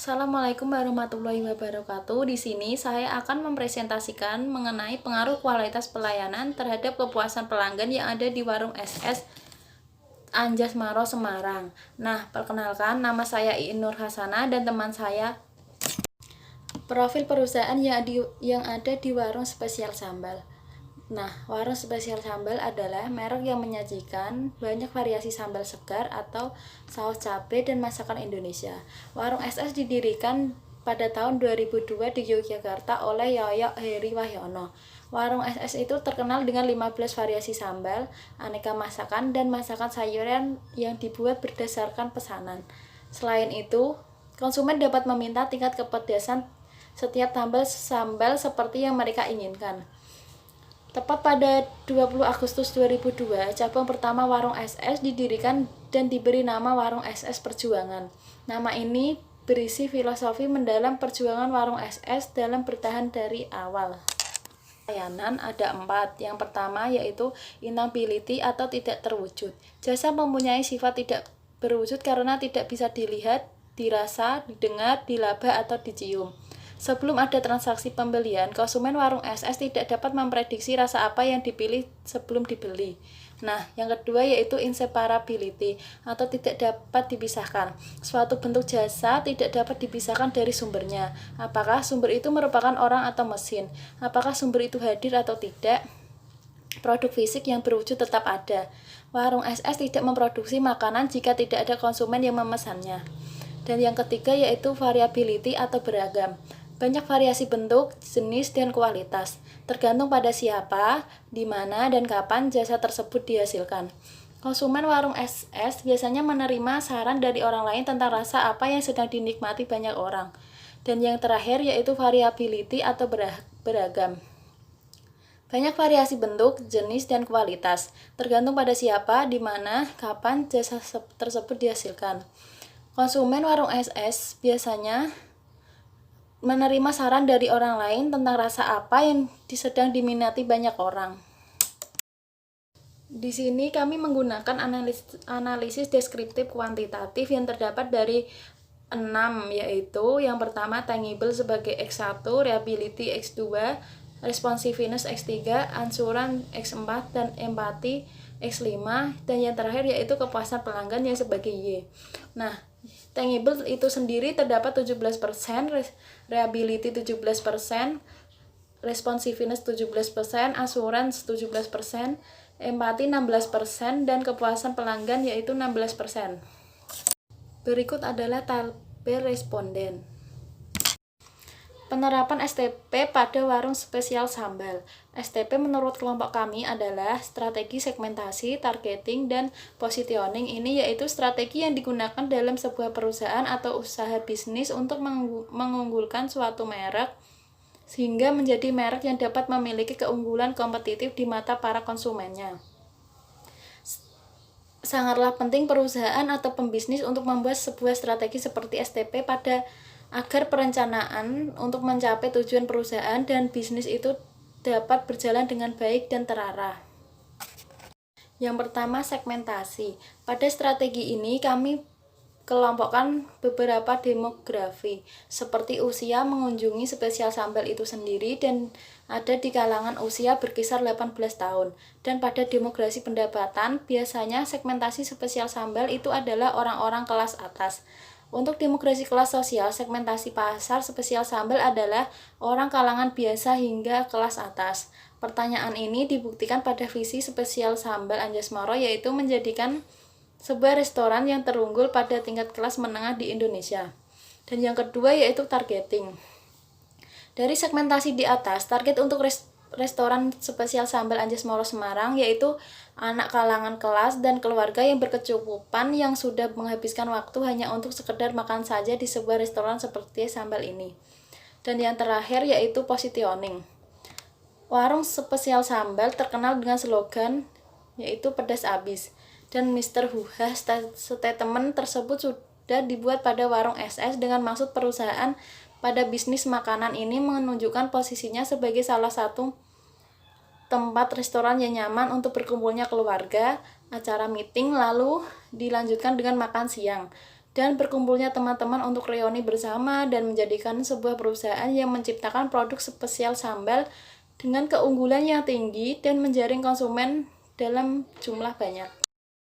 Assalamualaikum warahmatullahi wabarakatuh. Di sini saya akan mempresentasikan mengenai pengaruh kualitas pelayanan terhadap kepuasan pelanggan yang ada di warung SS Anjasmara Semarang. Nah, perkenalkan, nama saya Iin Nur Hasanah dan teman saya. Profil perusahaan yang ada di warung spesial sambal. Nah, warung spesial sambal adalah merek yang menyajikan banyak variasi sambal segar atau saus cabai dan masakan Indonesia. Warung SS didirikan pada tahun 2002 di Yogyakarta oleh Yoyok Heri Wahyono. Warung SS itu terkenal dengan 15 variasi sambal, aneka masakan, dan masakan sayuran yang dibuat berdasarkan pesanan. Selain itu, konsumen dapat meminta tingkat kepedasan setiap sambal seperti yang mereka inginkan. Tepat pada 20 Agustus 2002, cabang pertama Warung SS didirikan dan diberi nama Warung SS Perjuangan. Nama ini berisi filosofi mendalam perjuangan Warung SS dalam bertahan dari awal. Layanan ada 4. Yang pertama yaitu inability atau tidak terwujud. Jasa mempunyai sifat tidak berwujud karena tidak bisa dilihat, dirasa, didengar, dilaba, atau dicium. Sebelum ada transaksi pembelian, konsumen warung SS tidak dapat memprediksi rasa apa yang dipilih sebelum dibeli. Nah, yang kedua yaitu inseparability atau tidak dapat dipisahkan. Suatu bentuk jasa tidak dapat dipisahkan dari sumbernya. Apakah sumber itu merupakan orang atau mesin? Apakah sumber itu hadir atau tidak? Produk fisik yang berwujud tetap ada. Warung SS tidak memproduksi makanan jika tidak ada konsumen yang memesannya. Dan yang ketiga yaitu variability atau beragam. Banyak variasi bentuk, jenis, dan kualitas, tergantung pada siapa, di mana, dan kapan jasa tersebut dihasilkan. Konsumen warung SS biasanya menerima saran dari orang lain tentang rasa apa yang sedang dinikmati banyak orang. Dan yang terakhir yaitu variability atau beragam. Banyak variasi bentuk, jenis, dan kualitas, tergantung pada siapa, di mana, kapan jasa tersebut dihasilkan. Konsumen warung SS biasanya menerima saran dari orang lain tentang rasa apa yang sedang diminati banyak orang. Di sini kami menggunakan analisis deskriptif kuantitatif yang terdapat dari 6, yaitu yang pertama tangible sebagai X1, reliability X2, responsiveness X3, ansuran X4, dan empati X5, dan yang terakhir yaitu kepuasan pelanggan yang sebagai Y. Nah, tangible itu sendiri terdapat 17%, reliability 17%, responsiveness 17%, assurance 17%, empati 16%, dan kepuasan pelanggan yaitu 16%. Berikut adalah tabel responden. Penerapan STP pada warung spesial sambal. STP menurut kelompok kami adalah strategi segmentasi, targeting, dan positioning. Ini yaitu strategi yang digunakan dalam sebuah perusahaan atau usaha bisnis untuk mengunggulkan suatu merek sehingga menjadi merek yang dapat memiliki keunggulan kompetitif di mata para konsumennya. Sangatlah penting perusahaan atau pembisnis untuk membuat sebuah strategi seperti STP agar perencanaan untuk mencapai tujuan perusahaan dan bisnis itu dapat berjalan dengan baik dan terarah. Yang pertama, segmentasi. Pada strategi ini kami kelompokkan beberapa demografi, seperti usia mengunjungi spesial sambal itu sendiri dan ada di kalangan usia berkisar 18 tahun. Dan pada demografi pendapatan, biasanya segmentasi spesial sambal itu adalah orang-orang kelas atas. Untuk demografi kelas sosial, segmentasi pasar spesial sambal adalah orang kalangan biasa hingga kelas atas. Pertanyaan ini dibuktikan pada visi spesial sambal Anjasmara, yaitu menjadikan sebuah restoran yang terunggul pada tingkat kelas menengah di Indonesia. Dan yang kedua yaitu targeting. Dari segmentasi di atas, target untuk restoran spesial sambal Anjasmara Semarang yaitu anak kalangan kelas dan keluarga yang berkecukupan yang sudah menghabiskan waktu hanya untuk sekedar makan saja di sebuah restoran seperti sambal ini. Dan yang terakhir yaitu positioning. Warung spesial sambal terkenal dengan slogan yaitu pedas abis. Dan Mr. Huha statement tersebut sudah dibuat pada warung SS dengan maksud perusahaan pada bisnis makanan ini menunjukkan posisinya sebagai salah satu tempat restoran yang nyaman untuk berkumpulnya keluarga, acara meeting, lalu dilanjutkan dengan makan siang. dan berkumpulnya teman-teman untuk reuni bersama dan menjadikan sebuah perusahaan yang menciptakan produk spesial sambal dengan keunggulan yang tinggi dan menjaring konsumen dalam jumlah banyak.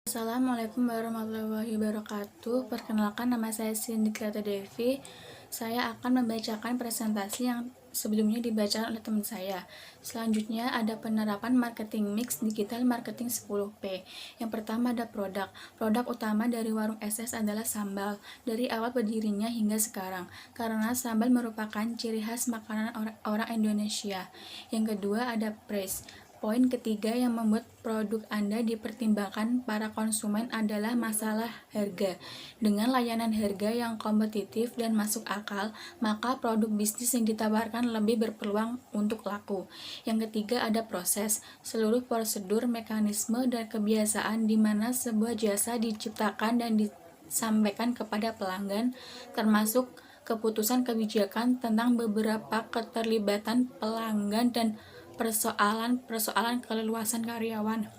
Assalamualaikum warahmatullahi wabarakatuh. Perkenalkan, nama saya Sindikrata Devi. Saya akan membacakan presentasi yang sebelumnya dibacakan oleh teman saya. Selanjutnya ada penerapan marketing mix digital marketing 10P. Yang pertama ada produk. Produk utama dari warung SS adalah sambal, dari awal berdirinya hingga sekarang, karena sambal merupakan ciri khas makanan orang Indonesia. Yang kedua ada price. Poin ketiga yang membuat produk Anda dipertimbangkan para konsumen adalah masalah harga. Dengan layanan harga yang kompetitif dan masuk akal, maka produk bisnis yang ditawarkan lebih berpeluang untuk laku. Yang ketiga ada proses. Seluruh prosedur, mekanisme, dan kebiasaan di mana sebuah jasa diciptakan dan disampaikan kepada pelanggan, termasuk keputusan kebijakan tentang beberapa keterlibatan pelanggan dan persoalan keleluasan karyawan.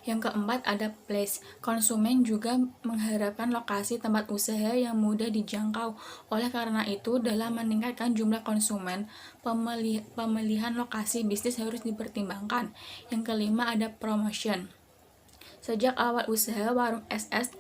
Yang keempat ada place. Konsumen juga mengharapkan lokasi tempat usaha yang mudah dijangkau. Oleh karena itu, dalam meningkatkan jumlah konsumen, pemilihan lokasi bisnis harus dipertimbangkan. Yang kelima ada promotion. Sejak awal usaha warung SS,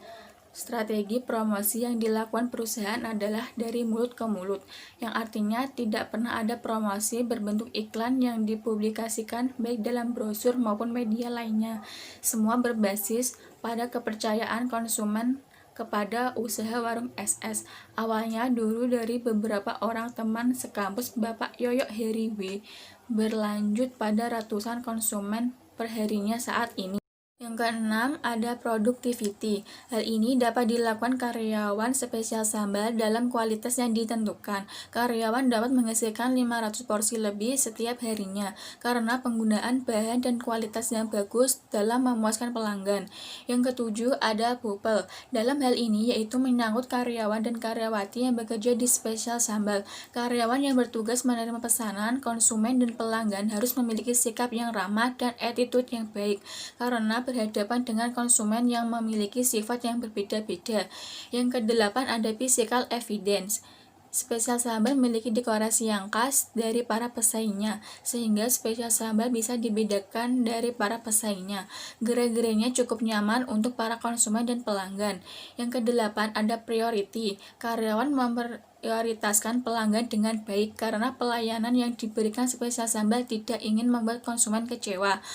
strategi promosi yang dilakukan perusahaan adalah dari mulut ke mulut, yang artinya tidak pernah ada promosi berbentuk iklan yang dipublikasikan baik dalam brosur maupun media lainnya. Semua berbasis pada kepercayaan konsumen kepada usaha warung SS. Awalnya dulu dari beberapa orang teman sekampus Bapak Yoyok Heriwi, berlanjut pada ratusan konsumen perharinya saat ini. Yang keenam, ada productivity. Hal ini dapat dilakukan karyawan spesial sambal dalam kualitas yang ditentukan. Karyawan dapat menghasilkan 500 porsi lebih setiap harinya karena penggunaan bahan dan kualitas yang bagus dalam memuaskan pelanggan. Yang ketujuh, ada people. Dalam hal ini yaitu menyangkut karyawan dan karyawati yang bekerja di spesial sambal. Karyawan yang bertugas menerima pesanan, konsumen, dan pelanggan harus memiliki sikap yang ramah dan attitude yang baik karena berhadapan dengan konsumen yang memiliki sifat yang berbeda-beda. Yang kedelapan ada physical evidence. Spesial sambal memiliki dekorasi yang khas dari para pesaingnya, sehingga spesial sambal bisa dibedakan dari para pesaingnya. Gerai-gerainya cukup nyaman untuk para konsumen dan pelanggan. Yang kedelapan ada priority. Karyawan memprioritaskan pelanggan dengan baik karena pelayanan yang diberikan spesial sambal tidak ingin membuat konsumen kecewa.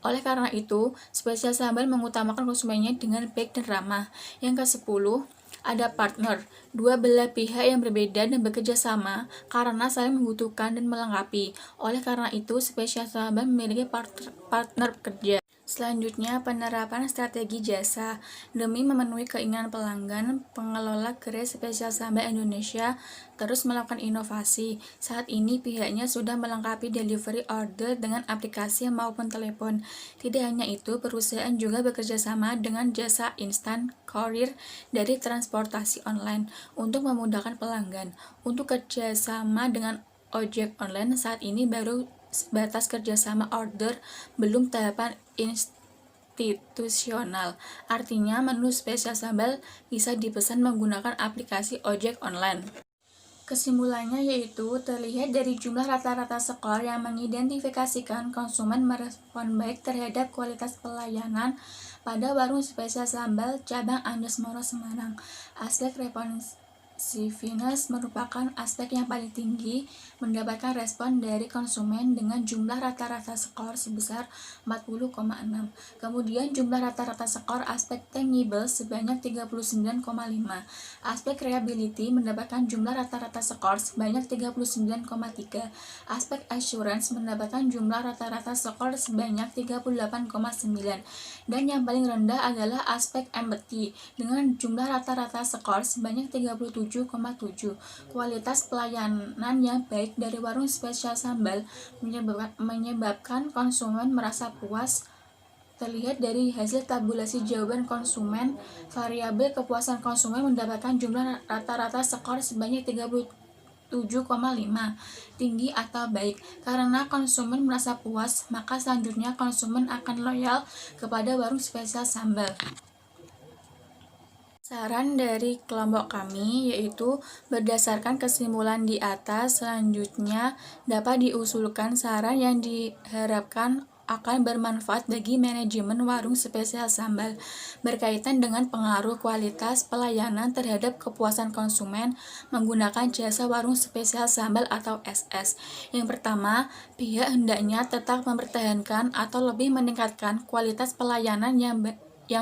Oleh karena itu, spesial sambal mengutamakan konsumennya dengan baik dan ramah. Yang ke-10, ada partner. Dua belah pihak yang berbeda dan bekerja sama karena saling membutuhkan dan melengkapi. Oleh karena itu, spesial sambal memiliki partner kerja. Selanjutnya, penerapan strategi jasa. Demi memenuhi keinginan pelanggan, pengelola gerai spesial sambal Indonesia terus melakukan inovasi. Saat ini pihaknya sudah melengkapi delivery order dengan aplikasi maupun telepon. Tidak hanya itu, perusahaan juga bekerja sama dengan jasa instan courier dari transportasi online untuk memudahkan pelanggan. Untuk kerjasama dengan ojek online saat ini baru sebatas kerjasama order, belum tahapan institusional. Artinya menu spesial sambal bisa dipesan menggunakan aplikasi ojek online. Kesimpulannya yaitu terlihat dari jumlah rata-rata skor yang mengidentifikasikan konsumen merespon baik terhadap kualitas pelayanan pada warung spesial sambal cabang Anjasmara Semarang. Aspek responsiveness merupakan aspek yang paling tinggi, mendapatkan respon dari konsumen dengan jumlah rata-rata skor sebesar 40,6. Kemudian jumlah rata-rata skor aspek tangible sebanyak 39,5. Aspek reliability mendapatkan jumlah rata-rata skor sebanyak 39,3. Aspek assurance mendapatkan jumlah rata-rata skor sebanyak 38,9. Dan yang paling rendah adalah aspek empathy dengan jumlah rata-rata skor sebanyak 37,7. Kualitas pelayanan yang baik dari warung spesial sambal menyebabkan konsumen merasa puas. Terlihat dari hasil tabulasi jawaban konsumen, variabel kepuasan konsumen mendapatkan jumlah rata-rata skor sebanyak 37,5, tinggi atau baik. Karena konsumen merasa puas, maka selanjutnya konsumen akan loyal kepada warung spesial sambal. Saran dari kelompok kami yaitu berdasarkan kesimpulan di atas, selanjutnya dapat diusulkan saran yang diharapkan akan bermanfaat bagi manajemen warung spesial sambal berkaitan dengan pengaruh kualitas pelayanan terhadap kepuasan konsumen menggunakan jasa warung spesial sambal atau SS. Yang pertama, pihak hendaknya tetap mempertahankan atau lebih meningkatkan kualitas pelayanan yang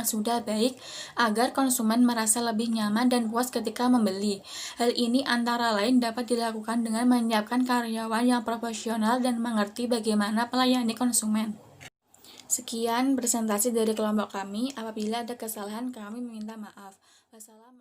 sudah baik agar konsumen merasa lebih nyaman dan puas ketika membeli. Hal ini antara lain dapat dilakukan dengan menyiapkan karyawan yang profesional dan mengerti bagaimana melayani konsumen. Sekian presentasi dari kelompok kami. Apabila ada kesalahan, kami meminta maaf. Wassalamualaikum.